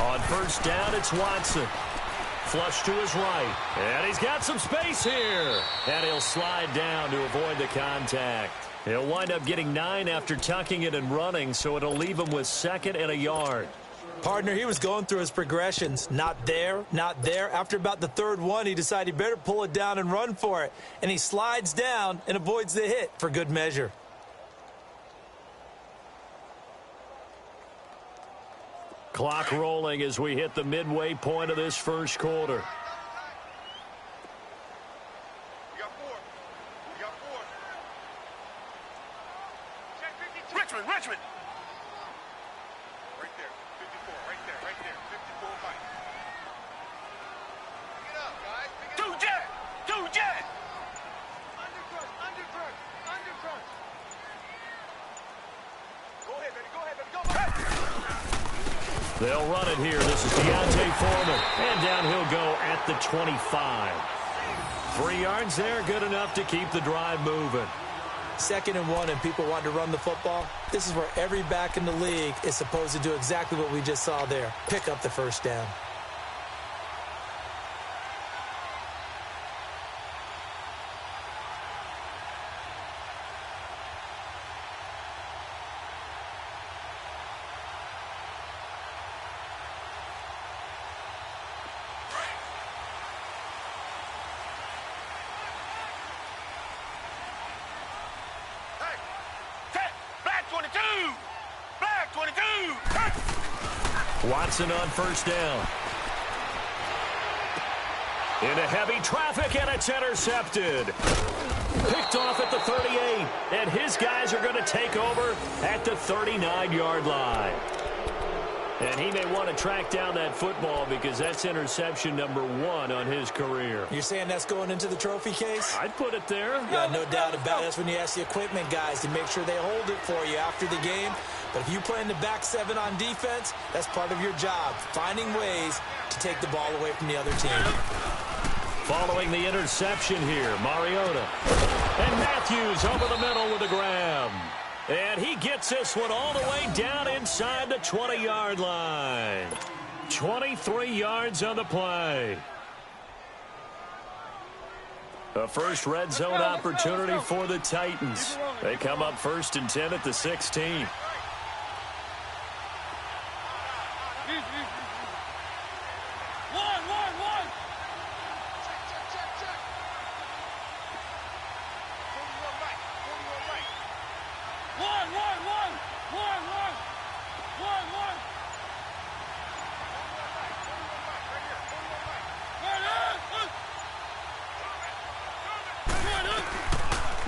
On first down, it's Watson. Flush to his right. And he's got some space here. And he'll slide down to avoid the contact. He'll wind up getting 9 after tucking it and running, so it'll leave him with 2nd and a yard. Partner, he was going through his progressions. Not there, not there. After about the 3rd one, he decided he better pull it down and run for it. And he slides down and avoids the hit for good measure. Clock rolling as we hit the midway point of this first quarter. Richmond. Right there, 54, right there, 54 Mike. Pick it up, guys, pick it up. Two jet. Undercrunch. Go ahead, baby, go. They'll run it here. This is Deontay Foreman. And down he'll go at the 25. 3 yards there, good enough to keep the drive moving. 2nd and 1 and people want to run the football. This is where every back in the league is supposed to do exactly what we just saw there. Pick up the first down. Watson on first down. Into heavy traffic, and it's intercepted. Picked off at the 38, and his guys are going to take over at the 39-yard line. And he may want to track down that football because that's interception number 1 on his career. You're saying that's going into the trophy case? I'd put it there. Yeah, no doubt about it. That's when you ask the equipment guys to make sure they hold it for you after the game. But if you play in the back 7 on defense, that's part of your job, finding ways to take the ball away from the other team. Following the interception here, Mariota. And Matthews over the middle with a grab. And he gets this one all the way down inside the 20-yard line. 23 yards on the play. The first red zone opportunity for the Titans. They come up 1st and 10 at the 16.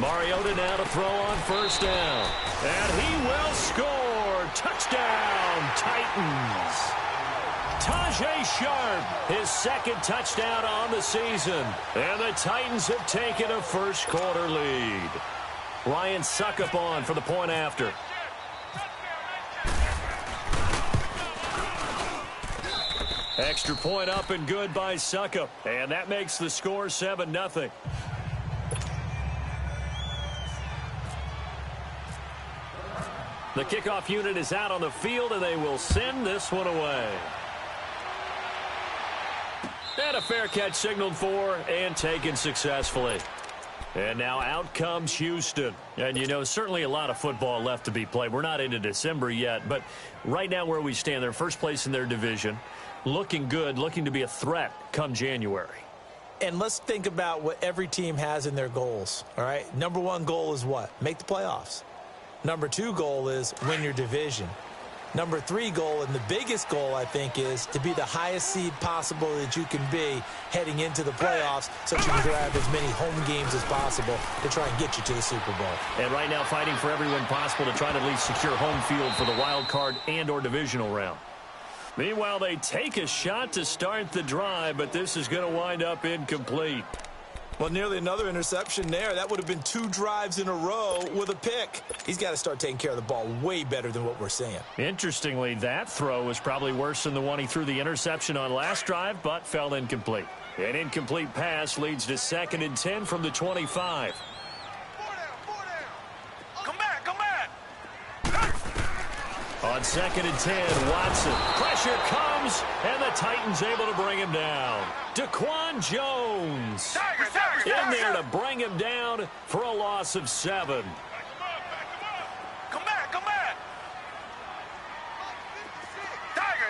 Mariota now to throw on first down. And he will score. Touchdown, Titans. Tajay Sharp, his 2nd touchdown on the season. And the Titans have taken a first quarter lead. Ryan Suckup on for the point after. Extra point up and good by Suckup. And that makes the score 7-0. The kickoff unit is out on the field, and they will send this one away. And a fair catch signaled for and taken successfully. And now out comes Houston. And, you know, certainly a lot of football left to be played. We're not into December yet, but right now where we stand, they're first place in their division. Looking good, looking to be a threat come January. And let's think about what every team has in their goals, all right? Number 1 goal is what? Make the playoffs. Number 2 goal is win your division. Number 3 goal, and the biggest goal, I think, is to be the highest seed possible that you can be heading into the playoffs so that you can grab as many home games as possible to try and get you to the Super Bowl. And right now fighting for every win possible to try to at least secure home field for the wild card and or divisional round. Meanwhile, they take a shot to start the drive, but this is going to wind up incomplete. Well, nearly another interception there. That would have been 2 drives in a row with a pick. He's got to start taking care of the ball way better than what we're seeing. Interestingly, that throw was probably worse than the one he threw the interception on last drive, but fell incomplete. An incomplete pass leads to 2nd and 10 from the 25. Come back. On On 2nd and 10, Watson. Pressure comes, and the Titans able to bring him down. Daquan Jones in there to bring him down for a loss of 7. Come back, come back. Tiger.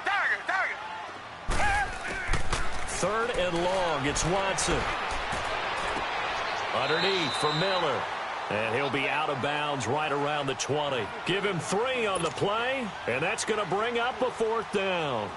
3rd and long, it's Watson. Underneath for Miller. And he'll be out of bounds right around the 20. Give him 3 on the play, and that's going to bring up a 4th down.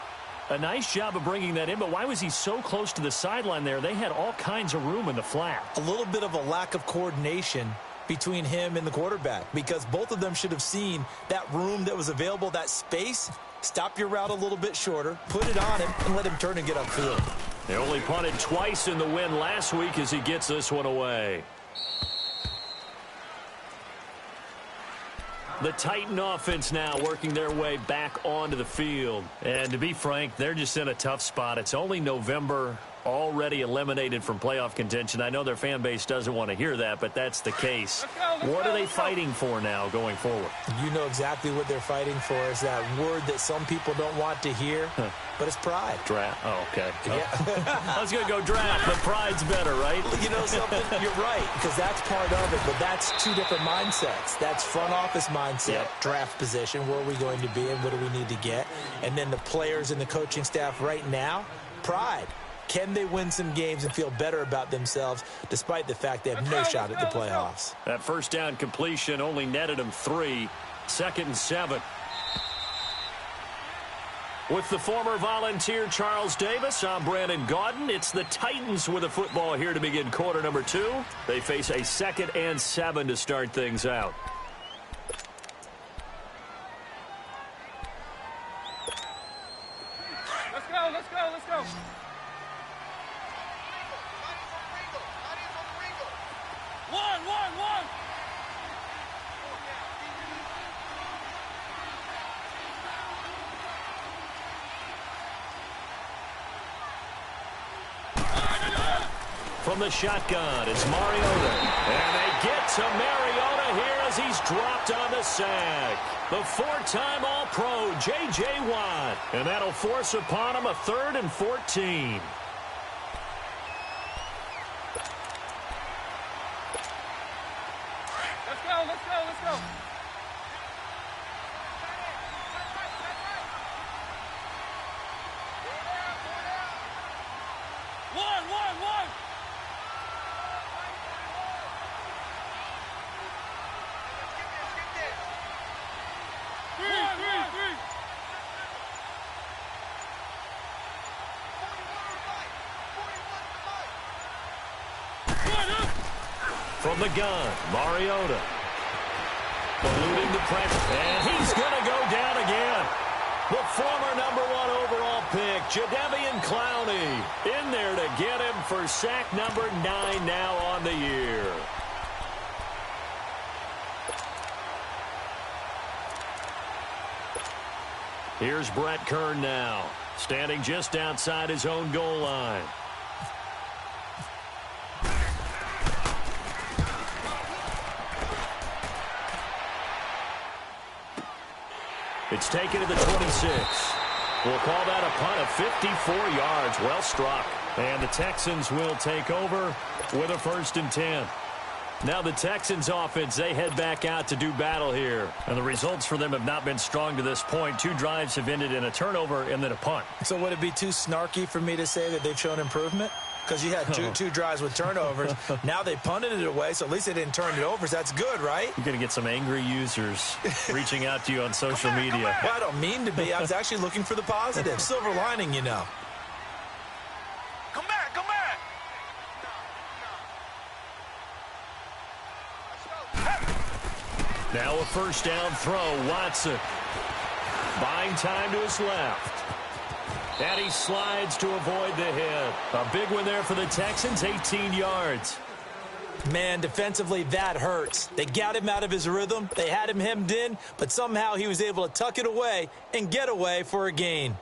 A nice job of bringing that in, but why was he so close to the sideline there? They had all kinds of room in the flat. A little bit of a lack of coordination between him and the quarterback, because both of them should have seen that room that was available, that space. Stop your route a little bit shorter, put it on him, and let him turn and get upfield. They only punted twice in the win last week as he gets this one away. The Titan offense now working their way back onto the field. And to be frank, they're just in a tough spot. It's only November, already eliminated from playoff contention. I know their fan base doesn't want to hear that, but that's the case. What are they fighting for now going forward? You know exactly what they're fighting for. Is that word that some people don't want to hear, but it's pride. Draft. Oh, okay. Yeah. I was going to go draft, but pride's better, right? You know something? You're right, because that's part of it, but that's 2 different mindsets. That's front office mindset, draft position, where are we going to be and what do we need to get? And then the players and the coaching staff right now, pride. Can they win some games and feel better about themselves despite the fact they have no shot at the playoffs? That 1st down completion only netted them 3. 2nd and 7. With the former Volunteer Charles Davis, I'm Brandon Gaudin. It's the Titans with the football here to begin quarter number 2. They face a 2nd and 7 to start things out. Let's go. One. From the shotgun, it's Mariota. And they get to Mariota here as he's dropped on the sack. The 4-time All-Pro, J.J. Watt. And that'll force upon him a 3rd and 14. Let's go. One. Three. From the gun, Mariota. Eluding the pressure, and he's going to go down again. The former #1 overall pick, Jadeveon Clowney, in there to get him for sack number 9 now on the year. Here's Brett Kern now, standing just outside his own goal line. It's taken to the 26. We'll call that a punt of 54 yards. Well struck. And the Texans will take over with a 1st and 10. Now the Texans offense, they head back out to do battle here. And the results for them have not been strong to this point. 2 drives have ended in a turnover and then a punt. So would it be too snarky for me to say that they've shown improvement? Because you had two drives with turnovers. Now they punted it away, so at least they didn't turn it over. So that's good, right? You're going to get some angry users reaching out to you on social media. Well, I don't mean to be. I was actually looking for the positive. Silver lining, you know. Come back. Now a 1st down throw, Watson. Buying time to his left. And he slides to avoid the hit. A big one there for the Texans, 18 yards. Man, defensively, that hurts. They got him out of his rhythm. They had him hemmed in, but somehow he was able to tuck it away and get away for a gain.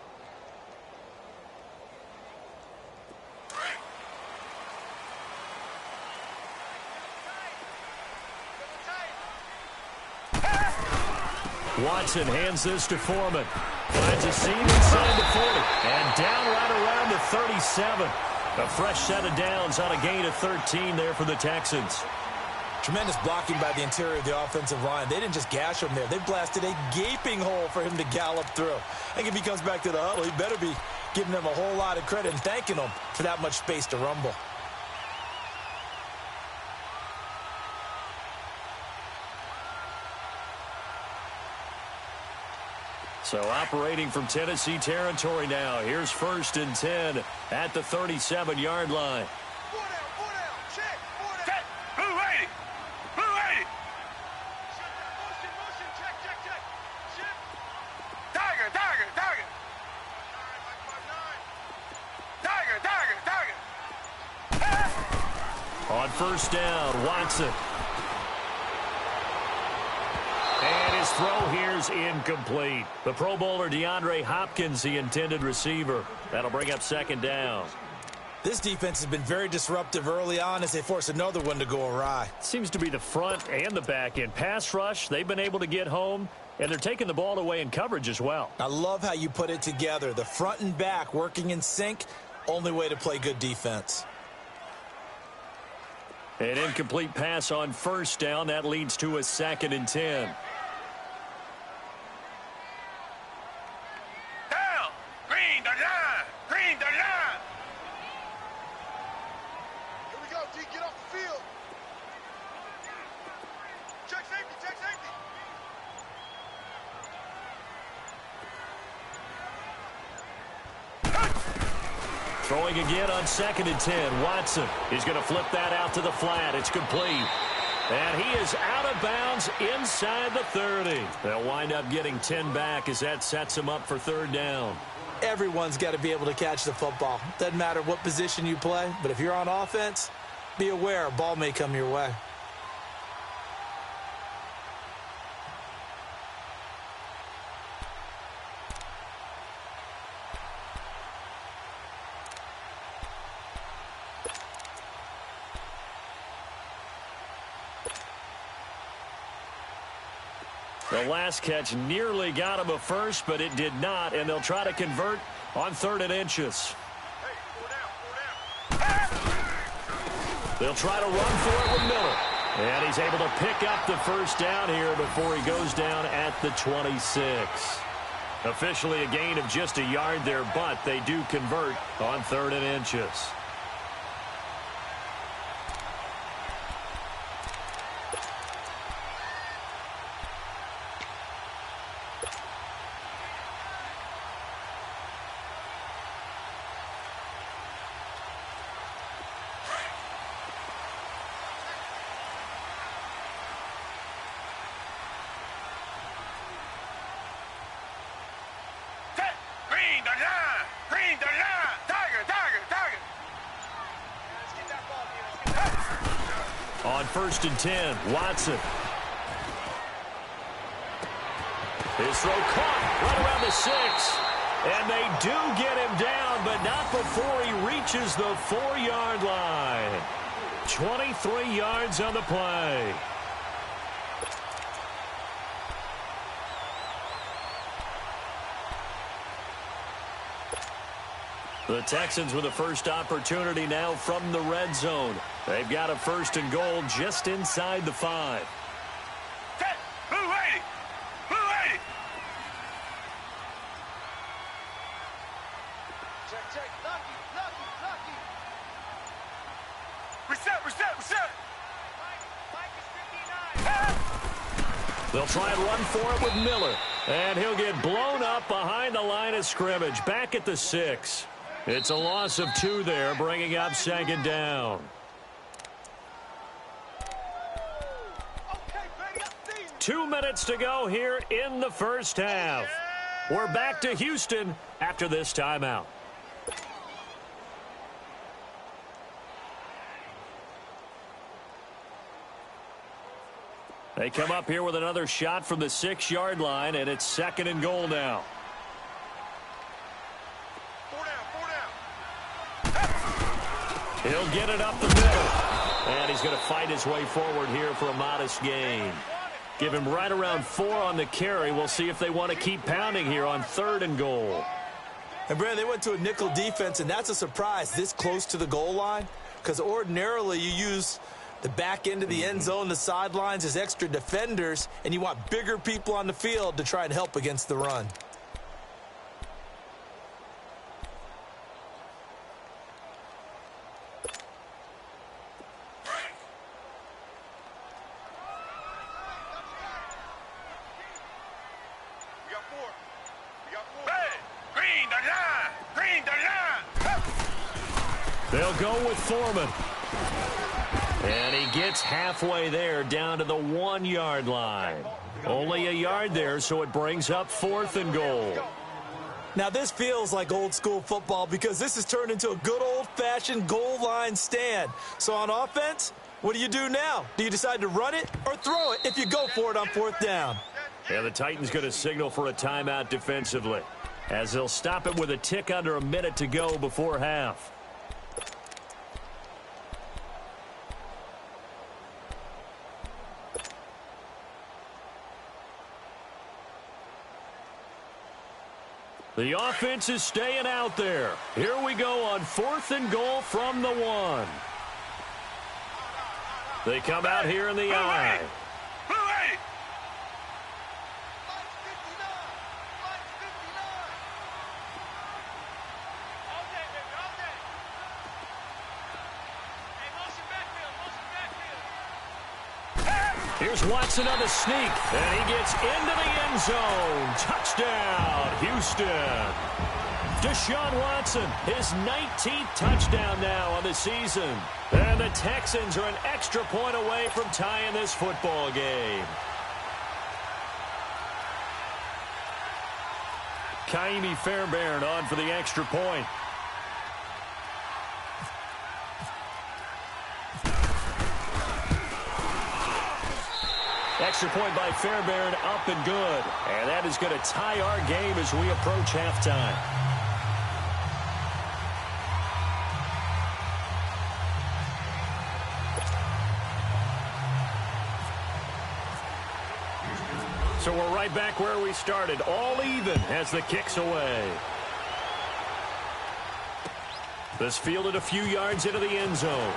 Watson hands this to Foreman. Finds a seam inside the 40. And down right around the 37. A fresh set of downs on a gain of 13 there for the Texans. Tremendous blocking by the interior of the offensive line. They didn't just gash him there. They blasted a gaping hole for him to gallop through. I think if he comes back to the huddle, he better be giving them a whole lot of credit and thanking them for that much space to rumble. So operating from Tennessee territory now. Here's 1st and 10 at the 37-yard line. On 1st down, Watson. And his throw here's incomplete. The Pro Bowler DeAndre Hopkins, the intended receiver. That'll bring up 2nd down. This defense has been very disruptive early on as they force another one to go awry. Seems to be the front and the back end. Pass rush, they've been able to get home, and they're taking the ball away in coverage as well. I love how you put it together. The front and back working in sync, only way to play good defense. An incomplete pass on 1st down. That leads to a 2nd and 10. Down! Green the line! Green the line! Here we go, D. Get off the field. Check safety, check safety. Throwing again on 2nd and 10. Watson is going to flip that out to the flat. It's complete. And he is out of bounds inside the 30. They'll wind up getting 10 back as that sets him up for 3rd down. Everyone's got to be able to catch the football. Doesn't matter what position you play, but if you're on offense, be aware a ball may come your way. The last catch nearly got him a first, but it did not, and they'll try to convert on 3rd and inches. They'll try to run for it with Miller. And he's able to pick up the 1st down here before he goes down at the 26. Officially a gain of just a yard there, but they do convert on 3rd and inches. Green the line! Green the line! Tiger, tiger, tiger! Let's get that ball, man. Let's get that. On 1st and 10, Watson. His throw caught right around the 6. And they do get him down, but not before he reaches the 4-yard line. 23 yards on the play. The Texans with the first opportunity now from the red zone. They've got a 1st and goal just inside the 5. Set! Blue 80! Blue 80! Check, check. Lucky, lucky, lucky. Reset, reset, reset. Mike is 59. They'll try and run for it with Miller. And he'll get blown up behind the line of scrimmage. Back at the 6. It's a loss of 2 there, bringing up 2nd down. 2 minutes to go here in the first half. We're back to Houston after this timeout. They come up here with another shot from the 6-yard line, and it's 2nd and goal now. He'll get it up the middle. And he's going to fight his way forward here for a modest gain. Give him right around 4 on the carry. We'll see if they want to keep pounding here on 3rd and goal. And, Brad, they went to a nickel defense, and that's a surprise this close to the goal line, because ordinarily you use the back end of the end zone, the sidelines as extra defenders, and you want bigger people on the field to try and help against the run. They'll go with Foreman. And he gets halfway there, down to the 1-yard line. Only a yard there, so it brings up 4th and goal. Now, this feels like old-school football because this has turned into a good old-fashioned goal line stand. So on offense, what do you do now? Do you decide to run it or throw it if you go for it on 4th down? Yeah, the Titans going to signal for a timeout defensively, as they'll stop it with a tick under a minute to go before half. The offense is staying out there. Here we go on 4th and goal from the 1. They come out here in the I. Here's Watson on the sneak, and he gets into the end zone. Touchdown, Houston. Deshaun Watson, his 19th touchdown now on the season. And the Texans are an extra point away from tying this football game. Kaimi Fairbairn on for the extra point. Extra point by Fairbairn, up and good. And that is going to tie our game as we approach halftime. So we're right back where we started, all even as the kick's away. This fielded a few yards into the end zone.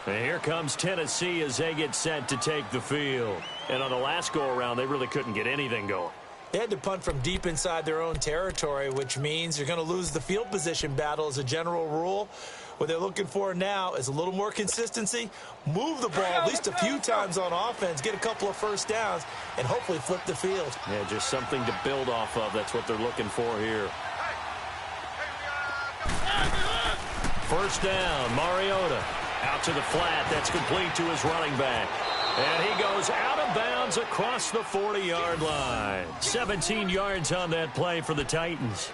And here comes Tennessee as they get set to take the field. And on the last go-around, they really couldn't get anything going. They had to punt from deep inside their own territory, which means you're going to lose the field position battle as a general rule. What they're looking for now is a little more consistency, move the ball at least a few times on offense, get a couple of first downs, and hopefully flip the field. Yeah, just something to build off of. That's what they're looking for here. First down, Mariota. Out to the flat. That's complete to his running back. And he goes out of bounds across the 40-yard line. 17 yards on that play for the Titans.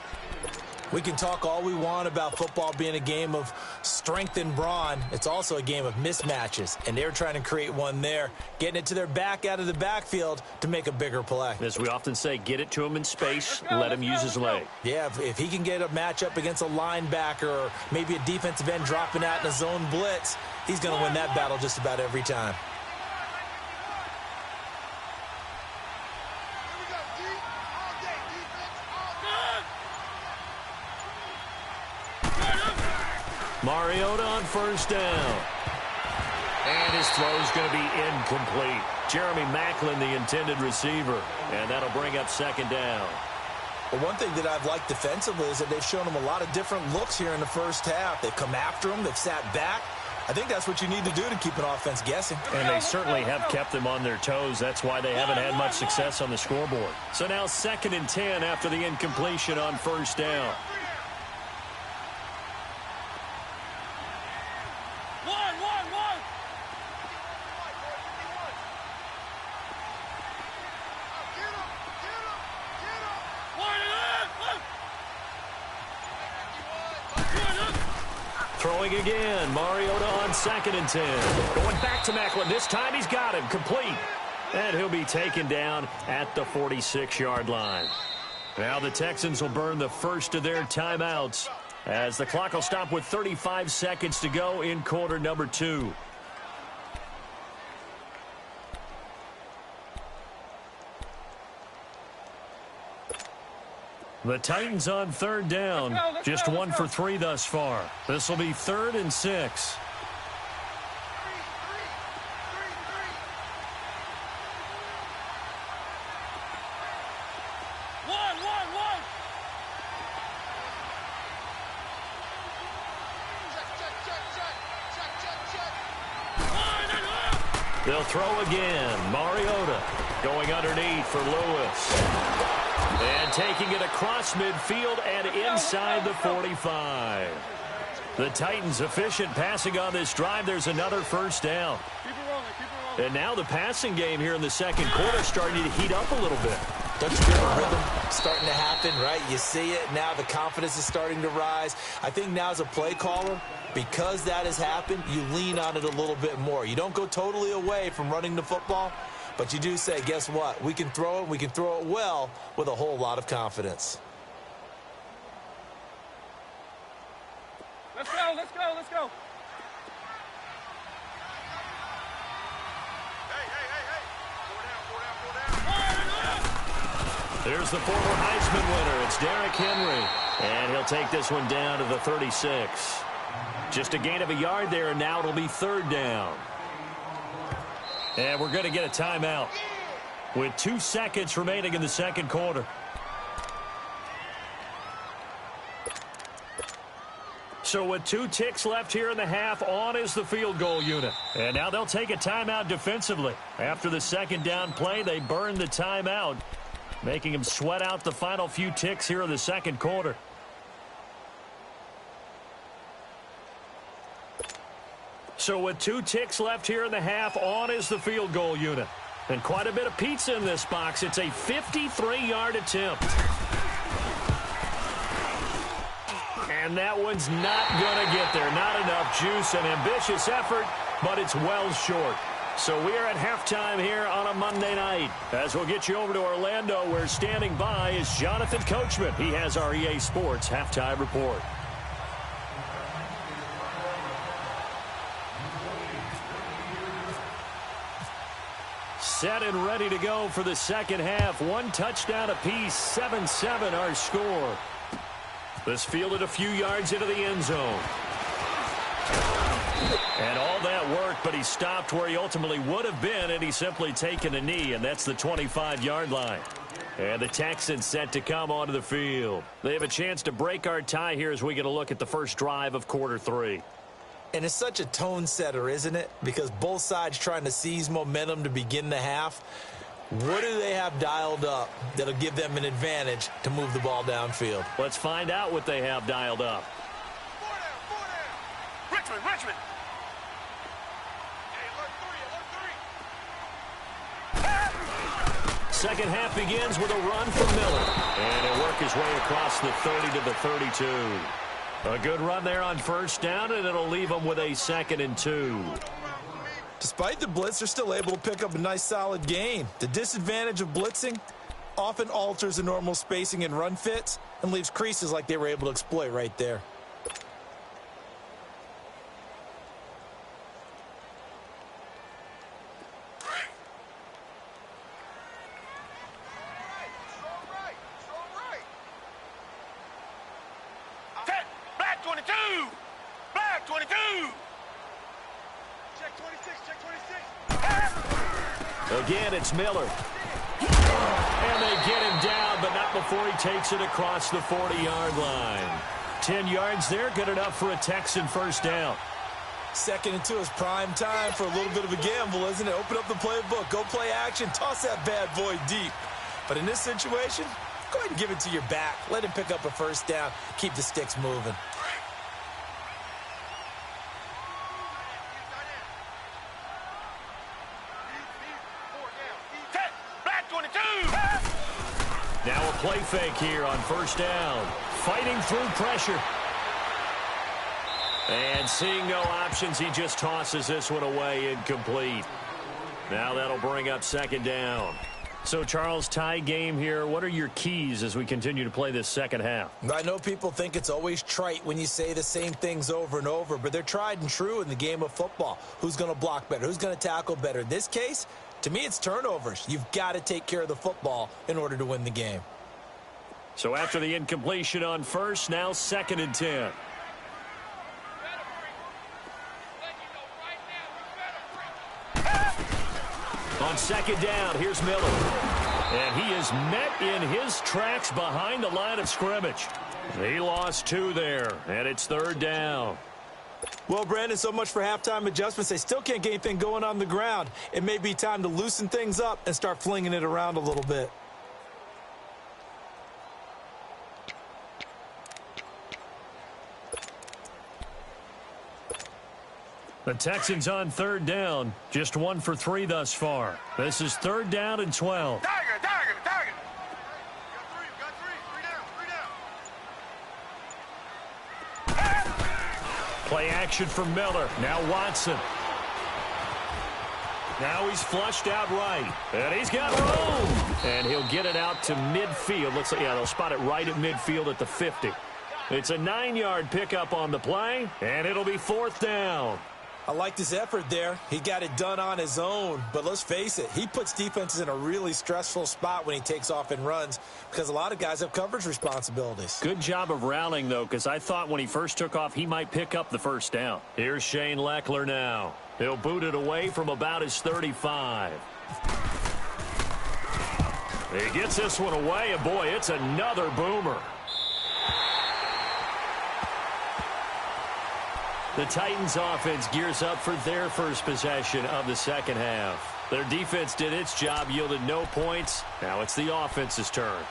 We can talk all we want about football being a game of strength and brawn. It's also a game of mismatches, and they're trying to create one there, getting it to their back out of the backfield to make a bigger play. As we often say, get it to him in space, let him use his leg. Yeah, if he can get a matchup against a linebacker or maybe a defensive end dropping out in a zone blitz, he's going to win that battle just about every time. Mariota on first down. And his throw is going to be incomplete. Jeremy Maclin, the intended receiver. And that'll bring up second down. Well, one thing that I've liked defensively is that they've shown him a lot of different looks here in the first half. They've come after him. They've sat back. I think that's what you need to do to keep an offense guessing. And they certainly have kept them on their toes. That's why they haven't had much success on the scoreboard. So now 2nd and 10 after the incompletion on first down. Throwing again, Mariota on 2nd and 10. Going back to Maclin. This time he's got him, complete. And he'll be taken down at the 46-yard line. Now the Texans will burn the first of their timeouts as the clock will stop with 35 seconds to go in quarter number 2. The Titans on third down. Just 1 for 3 thus far. This will be 3rd and 6. They'll throw again. Mariota going underneath for Lewis. And taking it across midfield and inside the 45. The Titans efficient passing on this drive. There's another first down. And now the passing game here in the second quarter starting to heat up a little bit. Don't you feel the rhythm starting to happen, right? You see it. Now the confidence is starting to rise. I think now as a play caller, because that has happened, you lean on it a little bit more. You don't go totally away from running the football, but you do say, guess what? We can throw it. We can throw it well with a whole lot of confidence. Let's go, let's go, let's go. There's the former Heisman winner. It's Derrick Henry. And he'll take this one down to the 36. Just a gain of a yard there, and now it'll be 3rd down. And we're going to get a timeout with 2 seconds remaining in the second quarter. So with 2 ticks left here in the half, on is the field goal unit. And now they'll take a timeout defensively. After the second down play, they burn the timeout, making them sweat out the final few ticks here in the second quarter. So with 2 ticks left here in the half, on is the field goal unit. And quite a bit of pizza in this box. It's a 53-yard attempt. And that one's not going to get there. Not enough juice. An ambitious effort, but it's well short. So we are at halftime here on a Monday night. As we'll get you over to Orlando, where standing by is Jonathan Coachman. He has our EA Sports halftime report. Set and ready to go for the second half. 1 touchdown apiece, 7-7 our score. This fielded a few yards into the end zone. And all that work, but he stopped where he ultimately would have been, and he's simply taken a knee, and that's the 25-yard line. And the Texans set to come onto the field. They have a chance to break our tie here as we get a look at the first drive of quarter 3. And it's such a tone setter, isn't it? Because both sides trying to seize momentum to begin the half. What do they have dialed up that'll give them an advantage to move the ball downfield? Let's find out what they have dialed up. 4 down. Richmond. Hey, alert 3. Second half begins with a run from Miller. And he'll work his way across the 30 to the 32. A good run there on first down, and it'll leave them with a 2nd and 2. Despite the blitz, they're still able to pick up a nice solid gain. The disadvantage of blitzing often alters the normal spacing and run fits and leaves creases like they were able to exploit right there. Black 22. Check 26. Again, it's Miller. And they get him down, but not before he takes it across the 40-yard line. 10 yards there, good enough for a Texan first down. 2nd and 2 is prime time for a little bit of a gamble, isn't it? Open up the playbook, go play action, toss that bad boy deep. But in this situation, go ahead and give it to your back. Let him pick up a first down, keep the sticks moving. Now a play fake here on first down. Fighting through pressure. And seeing no options, he just tosses this one away incomplete. Now that'll bring up 2nd down. So, Charles, tie game here. What are your keys as we continue to play this second half? I know people think it's always trite when you say the same things over and over, but they're tried and true in the game of football. Who's going to block better? Who's going to tackle better? In this case, to me, it's turnovers. You've got to take care of the football in order to win the game. So after the incompletion on first, now 2nd and 10. On 2nd down, here's Miller. And he is met in his tracks behind the line of scrimmage. He lost 2 there, and it's 3rd down. Well, Brandon, so much for halftime adjustments. They still can't get anything going on the ground. It may be time to loosen things up and start flinging it around a little bit. The Texans on 3rd down, just 1 for 3 thus far. This is 3rd down and 12. Target. Got three. Play action from Miller. Now Watson. Now he's flushed out right. And he's got room. And he'll get it out to midfield. Looks like, yeah, they'll spot it right at midfield at the 50. It's a 9-yard pickup on the play, and it'll be 4th down. I liked his effort there. He got it done on his own. But let's face it, he puts defenses in a really stressful spot when he takes off and runs because a lot of guys have coverage responsibilities. Good job of rallying, though, because I thought when he first took off, he might pick up the 1st down. Here's Shane Leckler now. He'll boot it away from about his 35. He gets this one away, and boy, it's another boomer. The Titans offense gears up for their first possession of the second half. Their defense did its job, yielded no points. Now it's the offense's turn.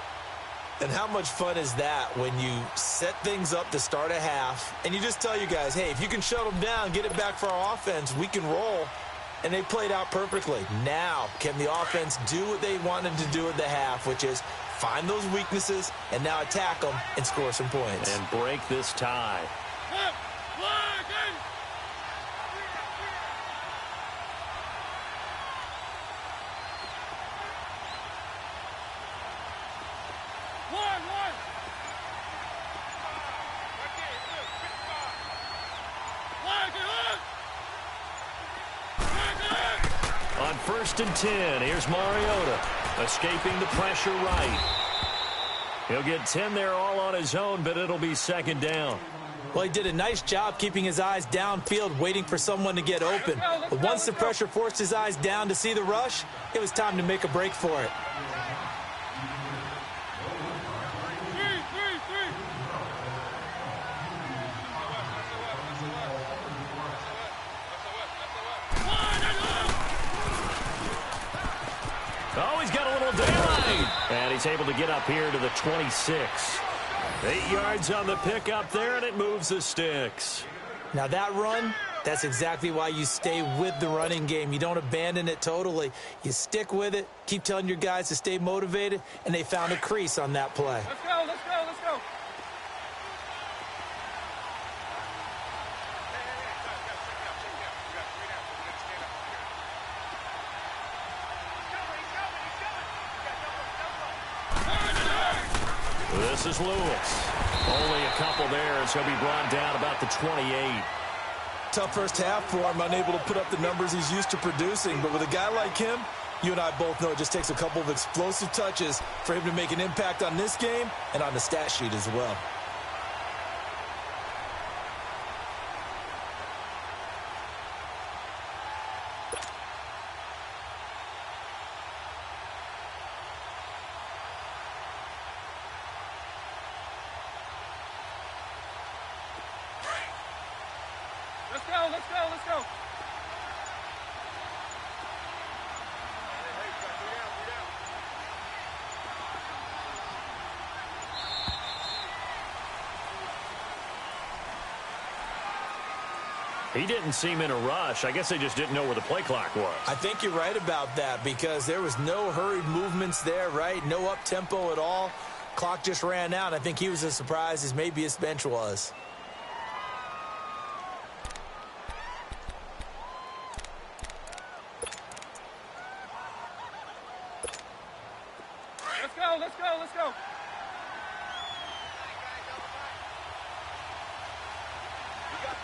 And how much fun is that when you set things up to start a half and you just tell you guys, hey, if you can shut them down, get it back for our offense, we can roll. And they played out perfectly. Now, can the offense do what they wanted to do at the half, which is find those weaknesses and now attack them and score some points. And break this tie. On 1st and 10, here's Mariota, escaping the pressure right. He'll get 10 there all on his own, but it'll be 2nd down. Well, he did a nice job keeping his eyes downfield, waiting for someone to get open. But once the pressure forced his eyes down to see the rush, it was time to make a break for it. Oh, he's got a little daylight. And he's able to get up here to the 26. 8 yards on the pickup there, and it moves the sticks. Now that run, that's exactly why you stay with the running game. You don't abandon it totally. You stick with it, keep telling your guys to stay motivated, and they found a crease on that play. Let's go. This is Lewis. Only a couple there as he'll be brought down about the 28. Tough first half for him, unable to put up the numbers he's used to producing. But with a guy like him, you and I both know it just takes a couple of explosive touches for him to make an impact on this game and on the stat sheet as well. Let's go. He didn't seem in a rush. I guess they just didn't know where the play clock was. I think you're right about that because there was no hurried movements there, right? No up-tempo at all. Clock just ran out. I think he was as surprised as maybe his bench was. go, let's go, let's go. We got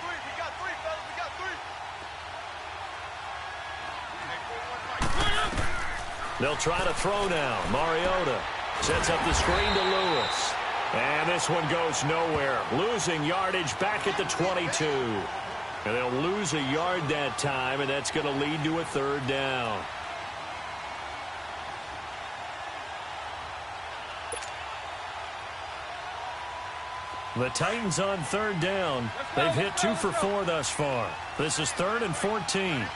three, fellas, we got three. They'll try to throw now. Mariota sets up the screen to Lewis. And this one goes nowhere. Losing yardage back at the 22. And they'll lose a yard that time, and that's going to lead to a third down. The Titans on third down. They've hit 2 for 4 thus far. This is 3rd and 14.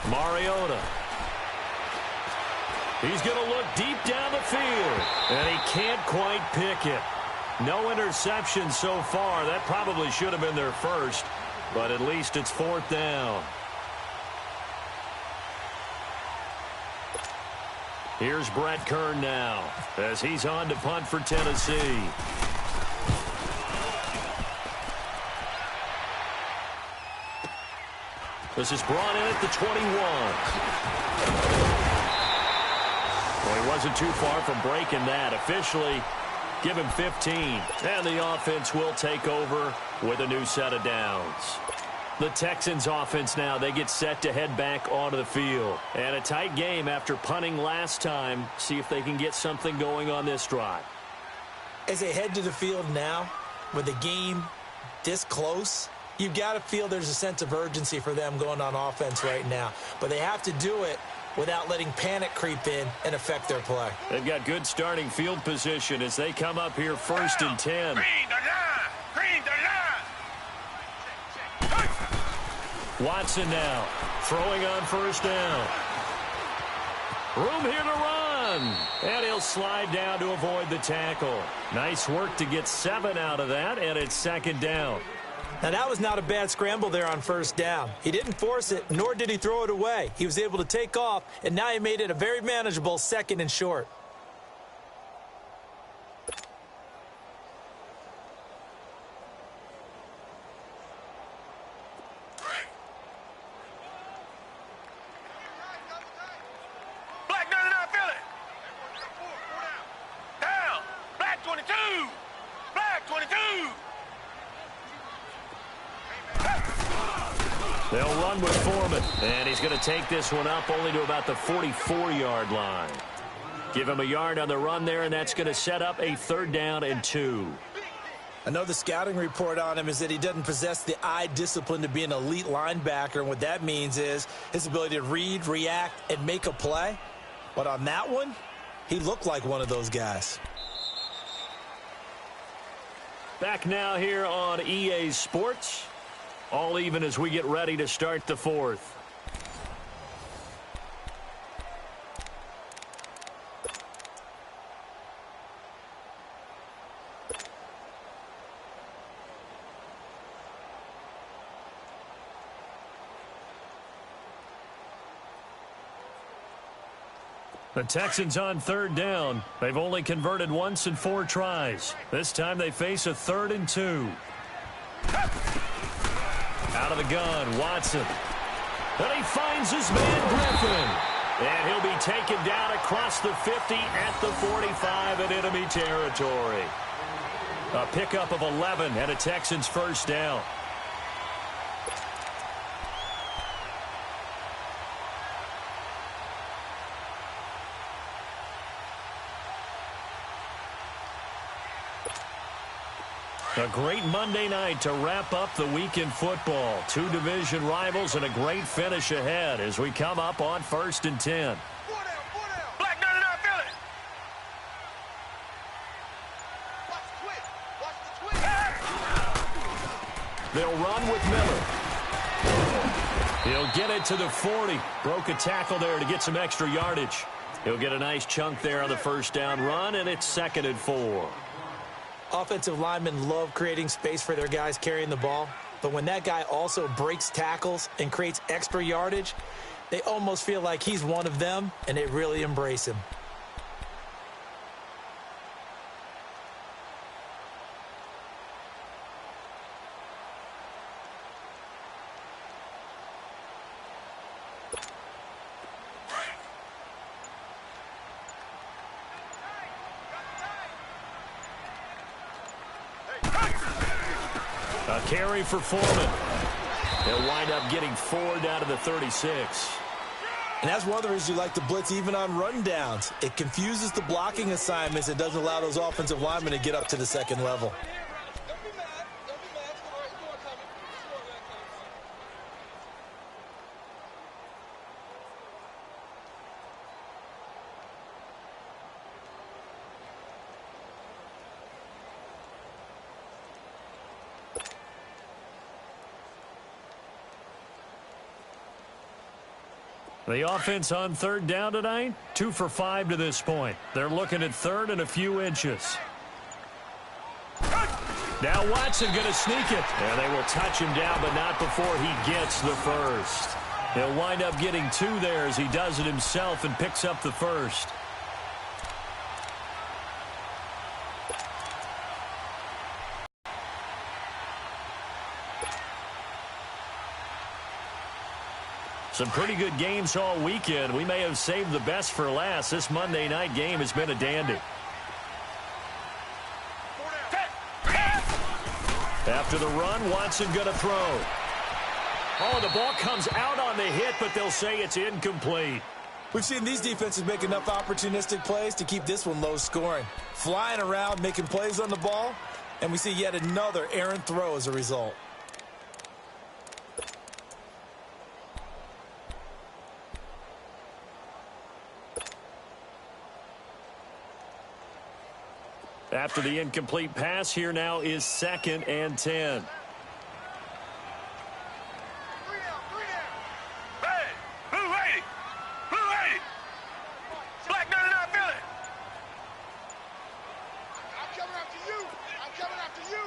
Mariota. He's going to look deep down the field, and he can't quite pick it. No interception so far. That probably should have been their first, but at least it's 4th down. Here's Brett Kern now as he's on to punt for Tennessee. This is brought in at the 21. Well, he wasn't too far from breaking that. Officially, give him 15. And the offense will take over with a new set of downs. The Texans offense now, they get set to head back onto the field. And a tight game after punting last time. See if they can get something going on this drive. As they head to the field now, with the game this close, you've got to feel there's a sense of urgency for them going on offense right now. But they have to do it without letting panic creep in and affect their play. They've got good starting field position as they come up here 1st and 10. Green the line! Green the line! Watson now throwing on 1st down. Room here to run. And he'll slide down to avoid the tackle. Nice work to get 7 out of that, and it's 2nd down. Now, that was not a bad scramble there on 1st down. He didn't force it, nor did he throw it away. He was able to take off, and now he made it a very manageable 2nd and short. Black 99, Philly! Down! Black 22! Black 22! They'll run with Foreman, and he's going to take this one up only to about the 44-yard line. Give him a yard on the run there, and that's going to set up a 3rd down and 2. I know the scouting report on him is that he doesn't possess the eye discipline to be an elite linebacker, and what that means is his ability to read, react, and make a play. But on that one, he looked like one of those guys. Back now here on EA Sports. All even as we get ready to start the 4th. The Texans on 3rd down. They've only converted once in 4 tries. This time they face a 3rd and 2. Out of the gun, Watson. And he finds his man, Griffin. And he'll be taken down across the 50 at the 45 in enemy territory. A pickup of 11 and a Texans 1st down. A great Monday night to wrap up the week in football. 2 division rivals and a great finish ahead as we come up on 1st and 10. Black 99, Philly! Watch the twitch! Watch the twitch! They'll run with Miller. He'll get it to the 40. Broke a tackle there to get some extra yardage. He'll get a nice chunk there on the 1st down run, and it's 2nd and 4. Offensive linemen love creating space for their guys carrying the ball, but when that guy also breaks tackles and creates extra yardage, they almost feel like he's one of them, and they really embrace him. A carry for Foreman. He'll wind up getting 4 down to the 36. And that's one of the reasons you like to blitz even on rundowns. It confuses the blocking assignments and doesn't allow those offensive linemen to get up to the second level. The offense on third down tonight, 2 for 5 to this point. They're looking at third and a few inches. Now Watson going to sneak it. And they will touch him down, but not before he gets the first. He'll wind up getting 2 there as he does it himself and picks up the first. Some pretty good games all weekend. We may have saved the best for last. This Monday night game has been a dandy. After the run, Watson going to throw. Oh, the ball comes out on the hit, but they'll say it's incomplete. We've seen these defenses make enough opportunistic plays to keep this one low scoring. Flying around, making plays on the ball, and we see yet another errant throw as a result. After the incomplete pass, here now is 2nd and 10. Hey, Blue 80! Blue 80! Black 99 Philly! I'm coming after you! I'm coming after you!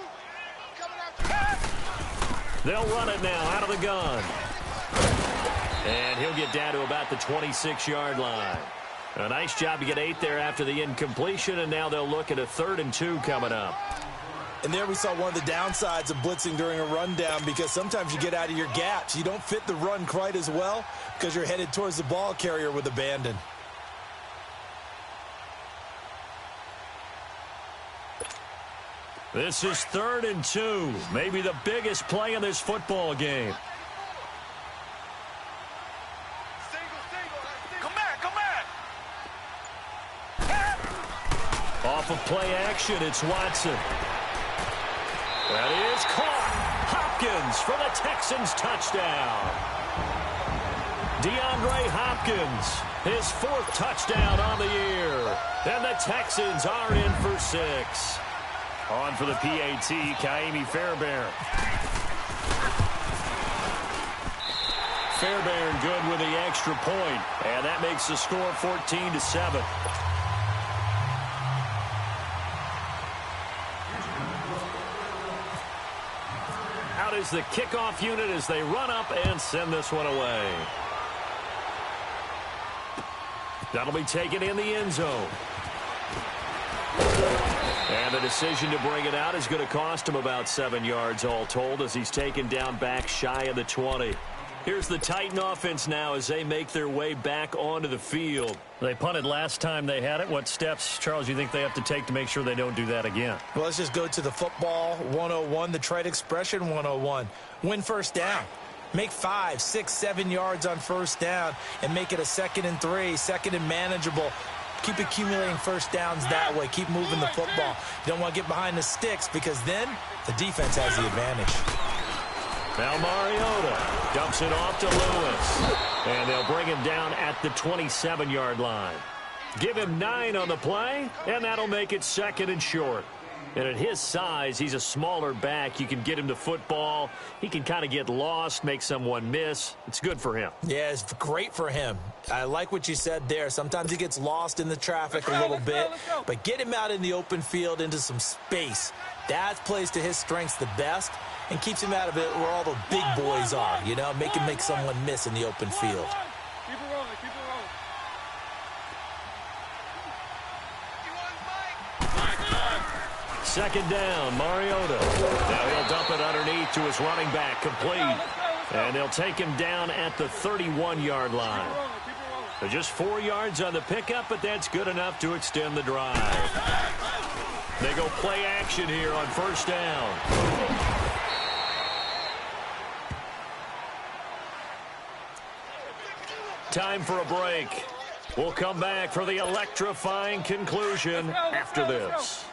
I'm coming after you! They'll run it now out of the gun. And he'll get down to about the 26-yard line. A nice job to get 8 there after the incompletion, and now they'll look at a 3rd and 2 coming up. And there we saw one of the downsides of blitzing during a rundown, because sometimes you get out of your gaps. You don't fit the run quite as well because you're headed towards the ball carrier with abandon. This is 3rd and 2, maybe the biggest play in this football game. Off of play action, it's Watson. That is caught. Hopkins for the Texans touchdown. DeAndre Hopkins, his 4th touchdown on the year. And the Texans are in for 6. On for the PAT, Kaimi Fairbairn. Fairbairn good with the extra point, and that makes the score 14-7. Out is the kickoff unit as they run up and send this one away. That'll be taken in the end zone. And the decision to bring it out is going to cost him about 7 yards all told as he's taken down back shy of the 20. Here's the Titan offense now as they make their way back onto the field. They punted last time they had it. What steps, Charles, you think they have to take to make sure they don't do that again? Well, let's just go to the football 101, the trade expression 101. Win first down. Make 5, 6, 7 yards on first down and make it a 2nd and 3, 2nd and manageable. Keep accumulating first downs that way. Keep moving the football. You don't want to get behind the sticks because then the defense has the advantage. Now Mariota dumps it off to Lewis. And they'll bring him down at the 27-yard line. Give him 9 on the play, and that'll make it 2nd and short. And at his size, he's a smaller back. You can get him to football. He can kind of get lost, make someone miss. It's good for him. Yeah, it's great for him. I like what you said there. Sometimes he gets lost in the traffic a little bit. But get him out in the open field into some space. That plays to his strengths the best and keeps him out of it where all the big boys are. You know, make him make someone miss in the open field. Keep it rolling, keep it rolling. 2nd down, Mariota. Now he'll dump it underneath to his running back, complete. And they'll take him down at the 31-yard line. So just 4 yards on the pickup, but that's good enough to extend the drive. They go play action here on first down. time for a break. We'll come back for the electrifying conclusion after this.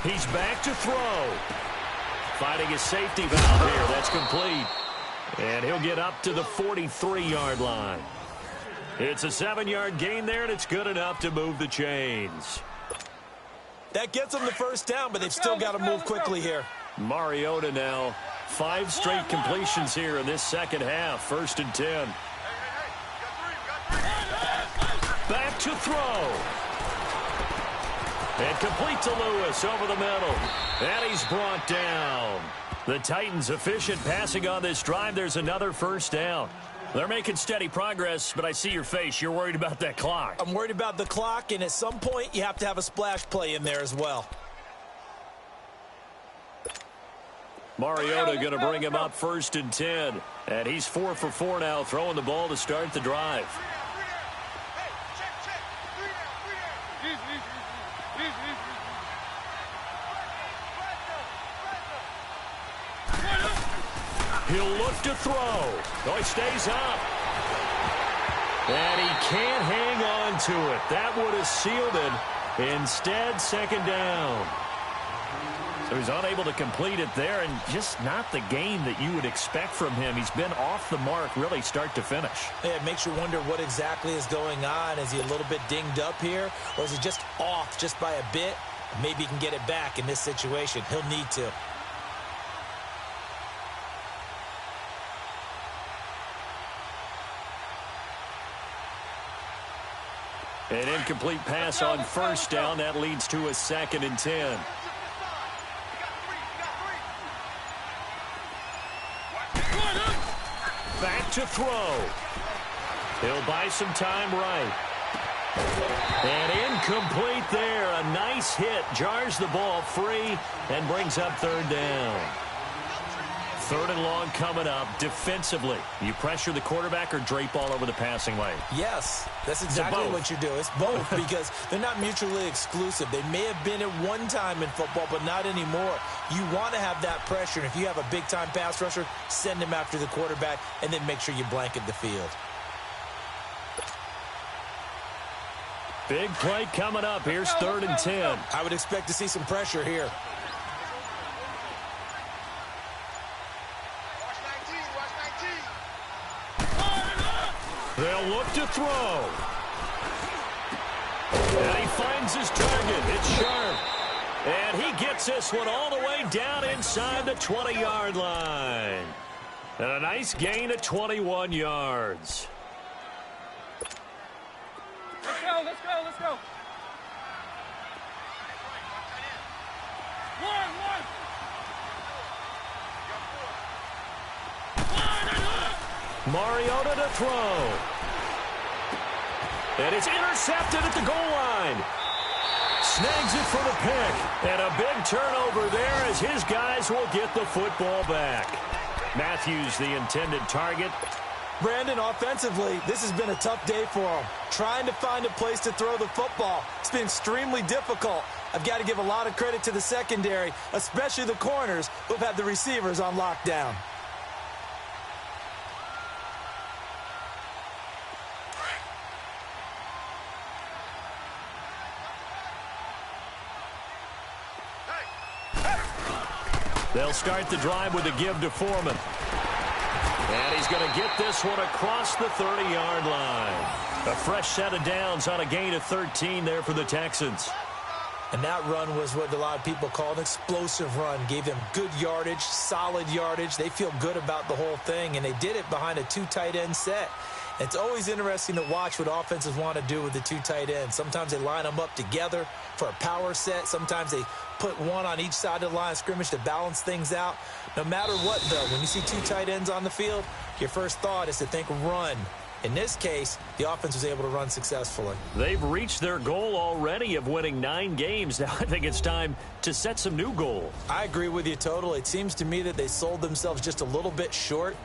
He's back to throw. Finding his safety valve here. That's complete. And he'll get up to the 43-yard line. It's a 7-yard gain there, and it's good enough to move the chains. That gets them the first down, but they've still got to move quickly here. Mariota now. 5 straight completions here in this second half. 1st and 10. Back to throw. And complete to Lewis over the middle. And he's brought down. The Titans efficient passing on this drive. There's another first down. They're making steady progress, but I see your face. You're worried about that clock. I'm worried about the clock, and at some point, you have to have a splash play in there as well. Mariota going to bring him up 1st and 10. And he's 4 for 4 now, throwing the ball to start the drive. He'll look to throw. Oh, he stays up. And he can't hang on to it. That would have sealed it. Instead, 2nd down. So he's unable to complete it there, and just not the game that you would expect from him. He's been off the mark really start to finish. Yeah, it makes you wonder what exactly is going on. Is he a little bit dinged up here, or is he just off just by a bit? Maybe he can get it back in this situation. He'll need to. An incomplete pass on 1st down. That leads to a 2nd and 10. Back to throw. He'll buy some time right. And incomplete there. A nice hit. Jars the ball free and brings up 3rd down. 3rd and long coming up. Defensively, you pressure the quarterback or drape all over the passing lane? Yes, that's exactly what you do. It's both because they're not mutually exclusive. They may have been at one time in football, but not anymore. You want to have that pressure. And if you have a big-time pass rusher, send him after the quarterback and then make sure you blanket the field. Big play coming up. Here's 3rd and 10. I would expect to see some pressure here. They'll look to throw. And he finds his target. It's Sharp. And he gets this one all the way down inside the 20-yard line. And a nice gain of 21 yards. Let's go, let's go, let's go. One. Mariota to throw. And it's intercepted at the goal line. Snags it for the pick. And a big turnover there as his guys will get the football back. Matthews, the intended target. Brandon, offensively, this has been a tough day for him. Trying to find a place to throw the football. It's been extremely difficult. I've got to give a lot of credit to the secondary, especially the corners who've had the receivers on lockdown. They'll start the drive with a give to Foreman. And he's going to get this one across the 30-yard line. A fresh set of downs on a gain of 13 there for the Texans. And that run was what a lot of people call an explosive run. Gave them good yardage, solid yardage. They feel good about the whole thing, and they did it behind a 2 tight end set. It's always interesting to watch what offenses want to do with the 2 tight ends. Sometimes they line them up together for a power set. Sometimes they put one on each side of the line of scrimmage to balance things out. No matter what, though, when you see 2 tight ends on the field, your first thought is to think run. In this case, the offense was able to run successfully. They've reached their goal already of winning 9 games. Now I think it's time to set some new goals. I agree with you totally. It seems to me that they sold themselves just a little bit short.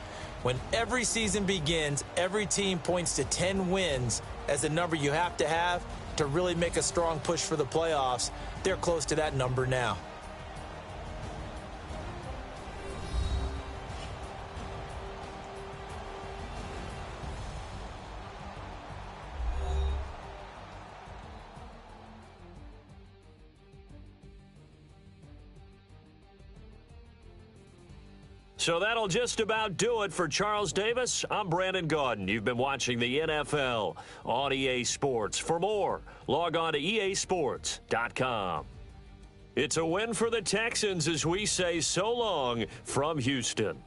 When every season begins, every team points to 10 wins as the number you have to really make a strong push for the playoffs. They're close to that number now. So that'll just about do it for Charles Davis. I'm Brandon Gaudin. You've been watching the NFL on EA Sports. For more, log on to easports.com. It's a win for the Texans as we say so long from Houston.